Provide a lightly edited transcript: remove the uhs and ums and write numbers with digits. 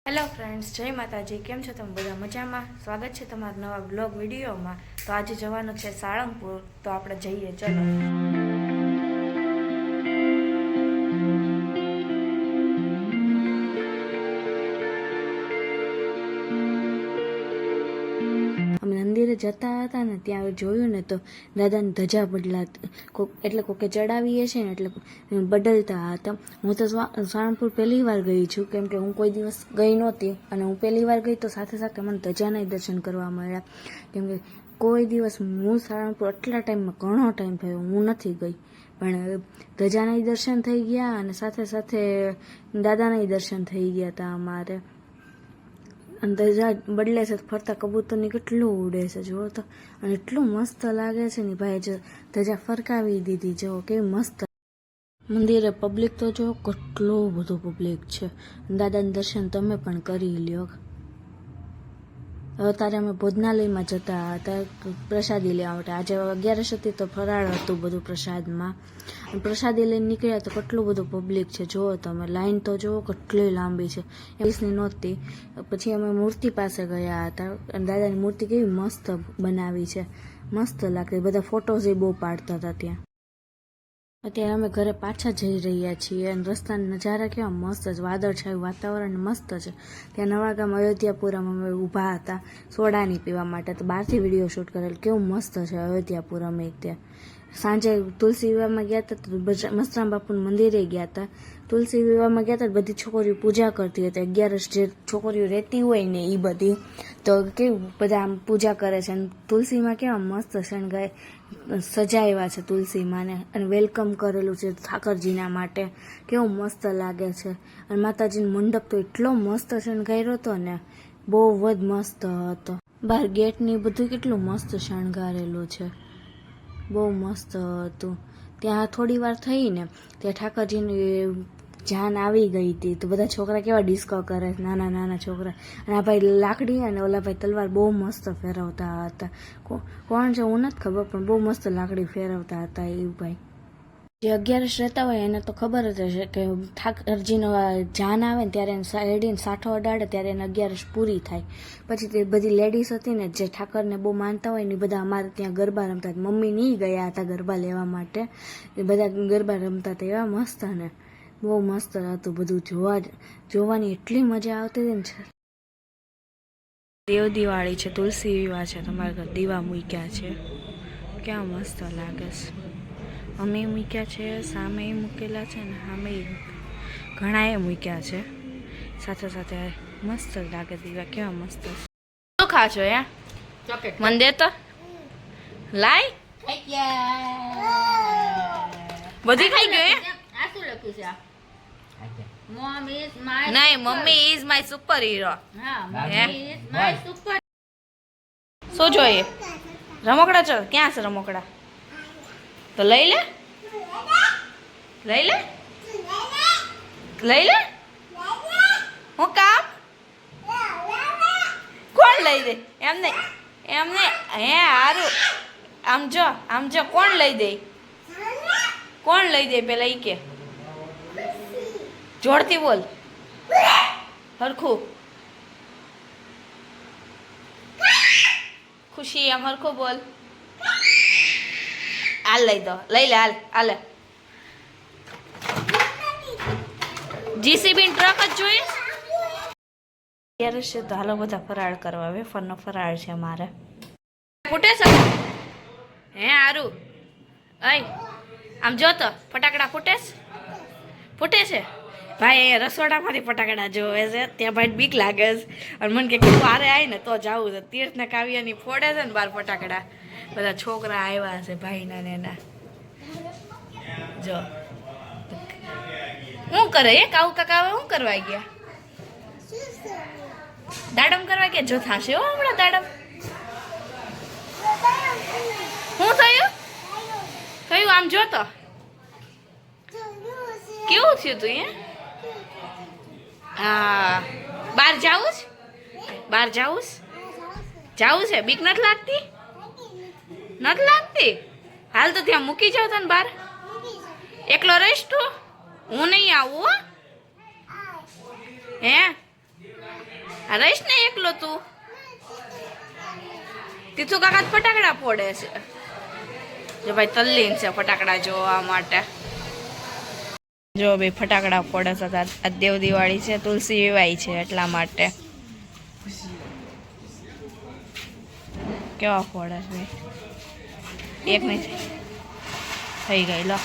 Hello friends, જય માતાજી. કેમ છો તમે બધા? મજામાં? સ્વાગત છે તમારા નવા બ્લોગ વિડીયોમાં. તો આજે જવાનું છે સાળંગપુર, તો આપણે જઈએ. ચલો. અમે મંદિરે જતા હતા ને ત્યાં જોયું ને તો દાદાની ધજા એટલે કોકે ચડાવીએ છે ને એટલે બદલતા હતા. હું તો સાળંગપુર પહેલી વાર ગઈ છું, કેમ કે હું કોઈ દિવસ ગઈ નહોતી અને હું પહેલી વાર ગઈ તો સાથે સાથે મને ધજાના દર્શન કરવા મળ્યા. કેમ કે કોઈ દિવસ હું સાળંગપુર આટલા ટાઈમમાં ઘણો ટાઈમ થયો હું નથી ગઈ, પણ ધજાના દર્શન થઈ ગયા અને સાથે સાથે દાદાના દર્શન થઈ ગયા હતા અમારે. અને ધજા બદલે છે, ફરતા કબૂતરની કેટલું ઉડે છે જુઓ તો, અને એટલું મસ્ત લાગે છે ને ભાઈ. જો ધજા ફરકાવી દીધી, જુઓ કેવી મસ્ત. મંદિરે પબ્લિક તો જો કેટલું બધું પબ્લિક છે. દાદાના દર્શન તમે પણ કરી લ્યો. અત્યારે અમે ભોજનાલયમાં જતા હતા પ્રસાદી લેવા માટે. આજે 11 હતી તો ફરાળ હતું બધું પ્રસાદમાં. પ્રસાદી લઈને નીકળ્યા તો કેટલું બધું પબ્લિક છે જુઓ તમે. લાઈન તો જુઓ કેટલી લાંબી છે, 20ની નહોતી. પછી અમે મૂર્તિ પાસે ગયા હતા અને દાદાની મૂર્તિ કેવી મસ્ત બનાવી છે, મસ્ત લાગતી. બધા ફોટોઝ એ બહુ પાડતા હતા ત્યાં. અત્યારે અમે ઘરે પાછા જઈ રહ્યા છીએ અને રસ્તાના નજારા કેવા મસ્ત છે, વાદળછાયું વાતાવરણ મસ્ત છે. ત્યાં નવાગામ અયોધ્યાપુરમાં અમે ઊભા હતા સોડાની પીવા માટે, તો બહારથી વિડીયો શૂટ કરેલ. કેવું મસ્ત છે અયોધ્યાપુર. અમે ત્યાં સાંજે તુલસી વિવાહમાં ગયા હતા તો મસ્તરામ બાપુનું મંદિરે ગયા હતા. તુલસી વિવાહમાં ગયા હતા, બધી છોકરીઓ પૂજા કરતી હતી. 11 જે છોકરીઓ રહેતી હોય ને એ બધી તો કેવું બધા આમ પૂજા કરે છે. અને તુલસીમાં કેવા મસ્ત શણગાય સજાવ્યા છે તુલસીમાંને, અને વેલકમ કરેલું છે ઠાકરજીના માટે. કેવું મસ્ત લાગે છે. અને માતાજીનો મંડપ તો એટલો મસ્ત શણગાર્યો હતો ને, બહુ જ મસ્ત હતો. બહાર ગેટની બધું કેટલું મસ્ત શણગારેલું છે, બહુ મસ્ત હતું. ત્યાં થોડી વાર થઈ ને ત્યાં ઠાકરજીની જાન આવી ગઈ હતી, તો બધા છોકરા કેવા ડિસ્કો કરે, નાના નાના છોકરા. અને આ ભાઈ લાકડી અને ઓલા ભાઈ તલવાર બહુ મસ્ત ફેરવતા હતા. કોણ છે હું નથી ખબર, પણ બહુ મસ્ત લાકડી ફેરવતા હતા એ ભાઈ. જે 11 રહેતા હોય એને તો ખબર જ હશે કે ઠાકરજીનો જાન આવે ને ત્યારે શેરડીને સાઠો અડાડે ત્યારે એને 11 પૂરી થાય. પછી તે બધી લેડીઝ હતી ને જે ઠાકરને બહુ માનતા હોય ને બધા અમારે ત્યાં ગરબા રમતા. મમ્મી નહીં ગયા હતા ગરબા લેવા માટે, એ બધા ગરબા રમતા હતા. એવા મસ્ત ને બહુ મસ્ત હતું બધું. જોવાની એટલી મજા આવતી હતી ને. દેવ દિવાળી છે, તુલસી વિવાહ છે, તમારા ઘર દીવા મૂક્યા છે, ક્યાં મસ્ત લાગે છે. અમે મૂક્યા છે, સામે મૂકેલા છે ને સામે ઘણાએ મૂક્યા છે. સાથે સાથે મસ્ત લાગે દીવા, કેવા મસ્ત. શું ખાશો યા મને દે તો લાય. બધી ખાઈ ગયો નહીં. Mummy is my super hero. શું જોઈએ? રમકડા ચો ક્યાં છે રમકડા? તો લઈ લે, લઈ લે, લઈ લે. હું કામ કોણ લઈ દે? એમને એમને હે હારું. આમ જો કોણ લઈ દે? કોણ લઈ દે પેલા ઈ કે? જોરથી બોલ, હરખું. ખુશી આમ હરખું બોલ. હાલ લઈ દો, લઈ લે, હાલ હાલે. જીસીબી ટ્રક જ જોઈએ અત્યારે છે તો હાલો બધા ફરાળ કરવા. વેફરનો ફરાળ છે મારે. ફૂટે છે હે હારું? અય આમ જો તો ફટાકડા ફૂટે ફૂટે છે ભાઈ. અહીંયા રસોડામાંથી ફટાકડા જોવે છે, ત્યાં ભાઈ બીક લાગે છે. અને મને કે બારે આવી ને તો જવું છે. તીર્થ ને કાવ્યની ફોડે છે ને બાર ફટાકડા. બધા છોકરા આવ્યા છે ભાઈના ને એના. જો શું કરે એ કાઉ કાકા? હવે શું કરવા ગયા? દાડમ કરવા ગયા. જો થાશે હો હમણાં દાડમ. શું થયું? થયું આમ જો તો કેવું થયું તું એ? હા બહાર જાવું છે? બહાર જાવું છે? જાવું છે? બીક નથી લાગતી? નથી લાગતી? હાલ તો ત્યાં મૂકી જાવ તને બહાર. એકલો રહીશ તું? હું નહીં આવું હો. હે આ રહીશ ને એકલો તું તીથુ કાકા ફટાકડા ફોડે છે જો ભાઈ તલ્લીન છે ફટાકડા જોવા માટે જો ભાઈ ફટાકડા ફોડે છે આ દેવ દિવાળી છે તુલસી વિવાય છે એટલા માટે કેવા ફોડે છે એક નહીં થઈ ગઈ લો